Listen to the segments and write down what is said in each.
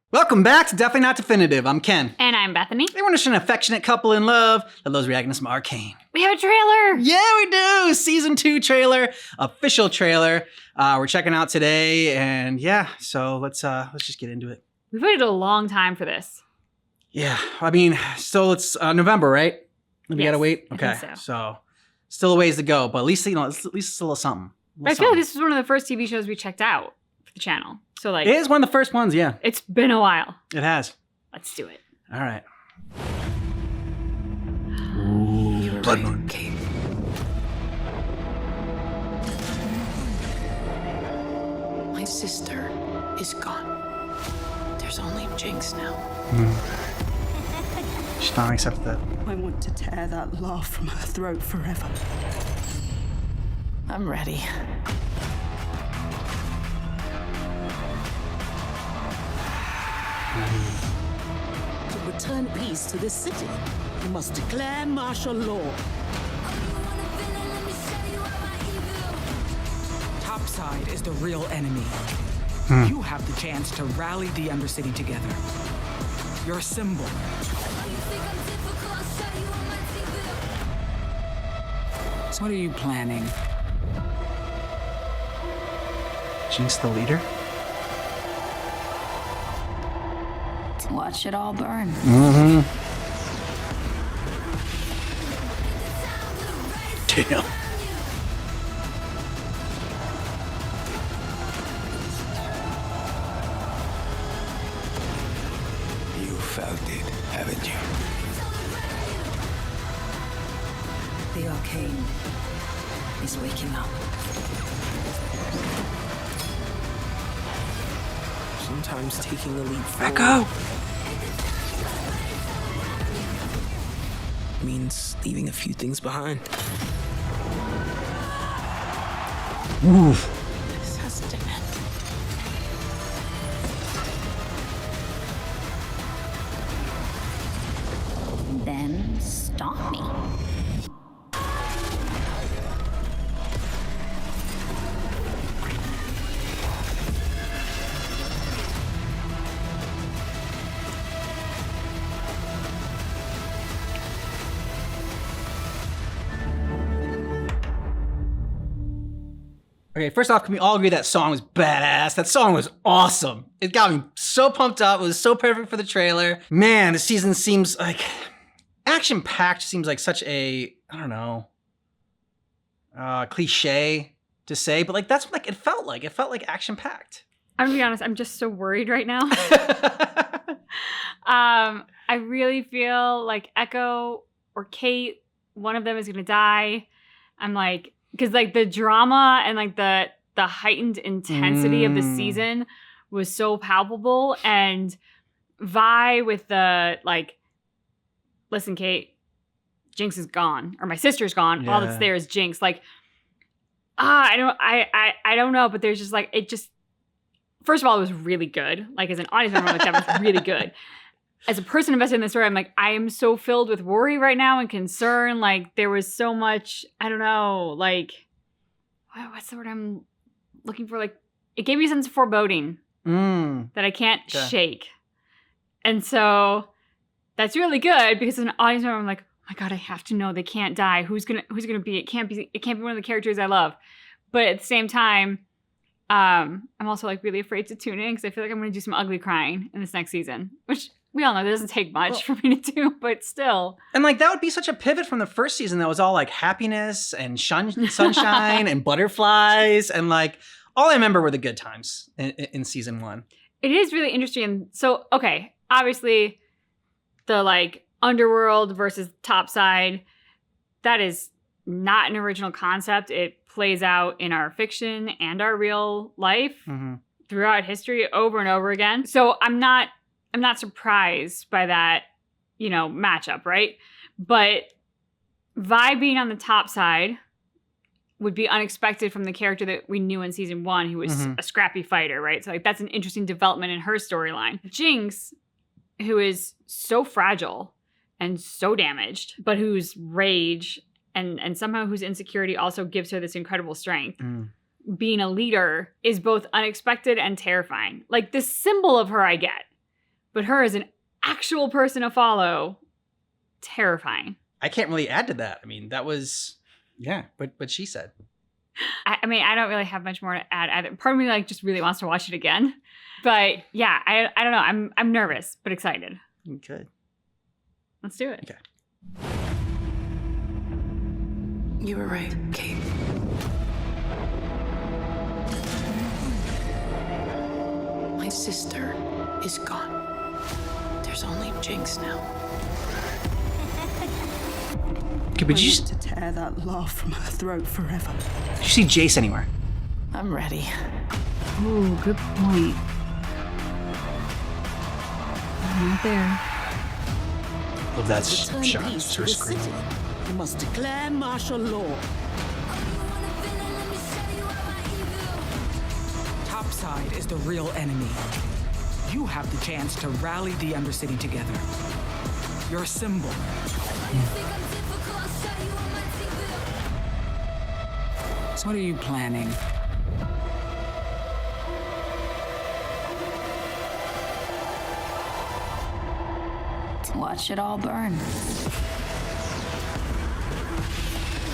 Welcome back to Definitely Not Definitive. I'm Ken. And I'm Bethany. They want to show an affectionate couple in love that loves reacting to some Arcane. We have a trailer. Yeah, we do. Season 2 trailer, official trailer. We're checking out today, and yeah, so let's just get into it. We've waited a long time for this. Yeah, I mean, so it's November, right? We gotta wait. I Okay, think so still a ways to go, but at least it's a little something. But I feel like this was one of the first TV shows we checked out for the channel. So like, it is one of the first ones. Yeah, it's been a while. it has. Let's do it. All right. You were Blood right, moon. Kate. My sister is gone. There's only Jinx now. She's not accept that. I want to tear that laugh from her throat forever. I'm ready. To return peace to this city, you must declare martial law. Topside is the real enemy. You have the chance to rally the Undercity together. You're a symbol. So what are you planning? Jinx the leader. Watch it all burn. Damn. You felt it, haven't you? The Arcane is waking up. Sometimes taking the leap forward Echo. means leaving a few things behind. Oof. This has to end. Then stop me. Okay, first off, can we all agree that song was badass? That song was awesome. It got me so pumped up. It was so perfect for the trailer. Man, the season seems like action-packed. Seems like such a, I don't know, cliche to say, but like that's what like it felt like. It felt like action-packed. I'm gonna be honest. I'm just so worried right now. I really feel like Echo or Kate, one of them is gonna die. I'm like, because like the drama and like the heightened intensity of the season was so palpable, and Vi with the like, listen, Kate, Jinx is gone, or my sister's gone. All that's Yeah. there is Jinx. Like, I don't know, but there's just like it just. First of all, it was really good. Like as an audience member, like that was really good. As a person invested in this story, I'm like, I am so filled with worry right now and concern. Like there was so much, I don't know, like, what's the word I'm looking for? Like, it gave me a sense of foreboding that I can't shake. And so that's really good because as an audience member, I'm like, oh my God, I have to know they can't die. Who's gonna be? It can't be one of the characters I love. But at the same time, I'm also like really afraid to tune in because I feel like I'm gonna do some ugly crying in this next season, which we all know that doesn't take much for me to do, but still. And like that would be such a pivot from the first season that was all like happiness and sunshine and butterflies, and like all I remember were the good times in season 1. It is really interesting. So, okay, obviously the like underworld versus topside, that is not an original concept. It plays out in our fiction and our real life throughout history over and over again. So I'm not surprised by that, matchup, right? But Vi being on the top side would be unexpected from the character that we knew in season 1, who was a scrappy fighter, right? So like that's an interesting development in her storyline. Jinx, who is so fragile and so damaged, but whose rage and somehow whose insecurity also gives her this incredible strength. Being a leader is both unexpected and terrifying. Like the symbol of her I get. But her as an actual person to follow, terrifying. I can't really add to that. I mean, that was, yeah, what she said. I mean, I don't really have much more to add either. Part of me like just really wants to watch it again. But yeah, I don't know. I'm nervous, but excited. Good. Let's do it. Okay. You were right, Kate. My sister is gone. There's only Jinx now. Okay, but I want to tear that laugh from her throat forever. did you see Jace anywhere? I'm ready. Ooh, good point. Not there. Love that Return shot. peace It's to her the scream. city. You must declare martial law. Topside is the real enemy. You have the chance to rally the Undercity together. Your symbol. So what are you planning? To watch it all burn.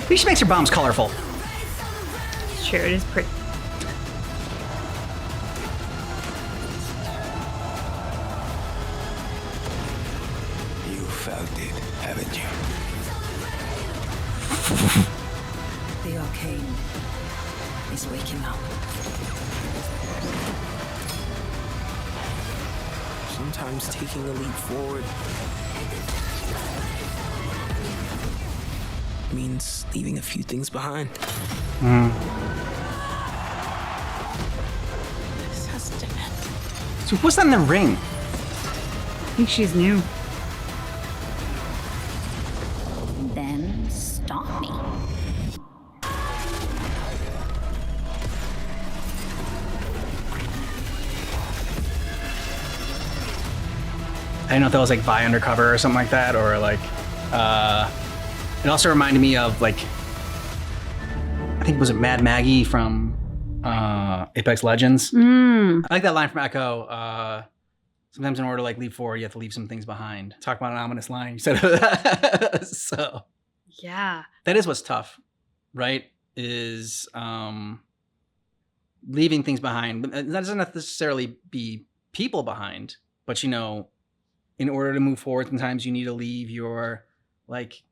At least she makes her bombs colorful. Sure, it is pretty. You felt it, haven't you? The Arcane is waking up. Sometimes taking a leap forward means leaving a few things behind. This has to end. So what's that in the ring? I think she's new. Then stop me. I didn't know if that was like Vi Undercover or something like that, or like, it also reminded me of like, I think, was it Mad Maggie from Apex Legends? I like that line from Echo. Sometimes in order to like leap forward, you have to leave some things behind. Talk about an ominous line. You said so. Yeah. That is what's tough, right? Is leaving things behind. That doesn't necessarily be people behind, but you know, in order to move forward, sometimes you need to leave your like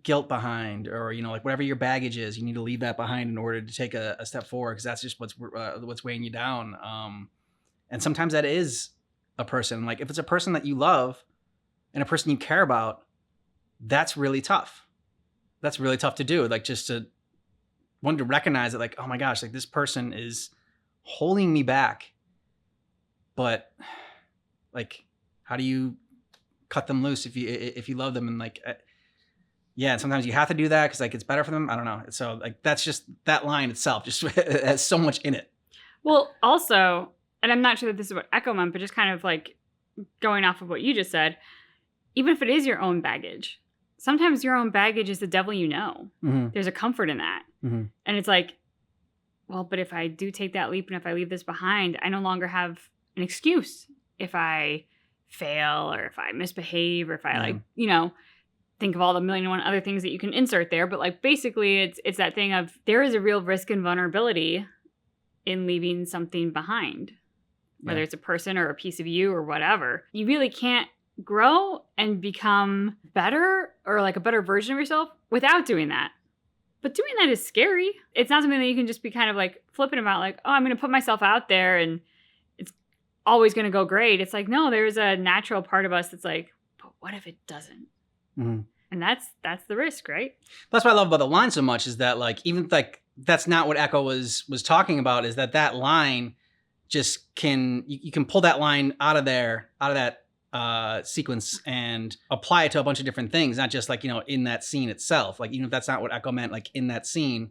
guilt behind, or you know, like whatever your baggage is, you need to leave that behind in order to take a step forward, because that's just what's weighing you down. And sometimes that is a person. Like if it's a person that you love and a person you care about, that's really tough. That's really tough to do. Like just to want to recognize it, like, oh my gosh, like this person is holding me back. But like, how do you cut them loose if you love them? And like, yeah, and sometimes you have to do that because like it's better for them. I don't know. So like that's just that line itself just has so much in it. Well, also, and I'm not sure that this is what Echo meant, but just kind of like going off of what you just said, even if it is your own baggage, sometimes your own baggage is the devil you know. Mm-hmm. There's a comfort in that. Mm-hmm. And it's like, well, but if I do take that leap and if I leave this behind, I no longer have an excuse if I fail or if I misbehave or if I like, you know, think of all the million and one other things that you can insert there. But like basically it's that thing of there is a real risk and vulnerability in leaving something behind, whether it's a person or a piece of you or whatever. You really can't grow and become better or like a better version of yourself without doing that. But doing that is scary. It's not something that you can just be kind of like flippant about, like, oh, I'm going to put myself out there and it's always going to go great. It's like, no, there's a natural part of us that's like, but what if it doesn't? Mm-hmm. And that's the risk, right? That's what I love about the line so much, is that like, even like, that's not what Echo was talking about, is that line just you can pull that line out of that sequence and apply it to a bunch of different things, not just like, you know, in that scene itself. Like, even if that's not what Echo meant, like in that scene,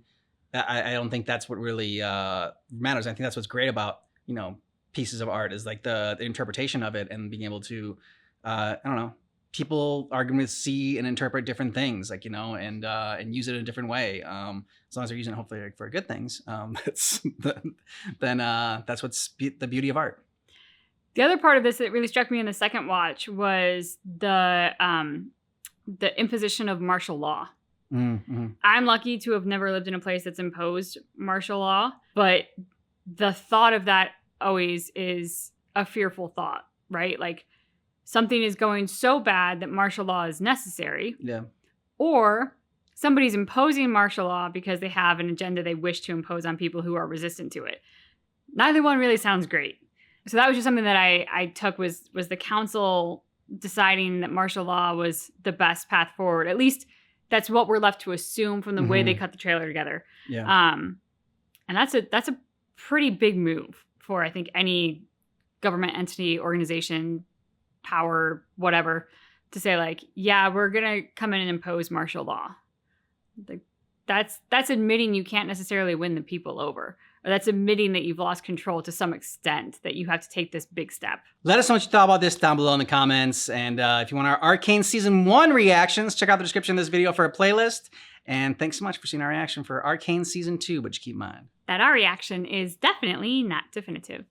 I don't think that's what really matters. I think that's what's great about, you know, pieces of art, is like the interpretation of it and being able to, I don't know, people are going to see and interpret different things, like, you know, and use it in a different way. As long as they're using it hopefully for good things, then that's what's the beauty of art. The other part of this that really struck me in the second watch was the imposition of martial law. Mm-hmm. I'm lucky to have never lived in a place that's imposed martial law, but the thought of that always is a fearful thought, right? Like something is going so bad that martial law is necessary, Yeah. or somebody's imposing martial law because they have an agenda they wish to impose on people who are resistant to it. Neither one really sounds great. So that was just something that I took was the council deciding that martial law was the best path forward. At least that's what we're left to assume from the way they cut the trailer together. Yeah. And that's a pretty big move for, I think, any government entity, organization, power, whatever, to say like, yeah, we're gonna come in and impose martial law. Like that's admitting you can't necessarily win the people over. Or that's admitting that you've lost control to some extent, that you have to take this big step. Let us know what you thought about this down below in the comments. And if you want our Arcane Season 1 reactions, check out the description of this video for a playlist. And thanks so much for seeing our reaction for Arcane Season 2, but you keep in mind That our reaction is definitely not definitive.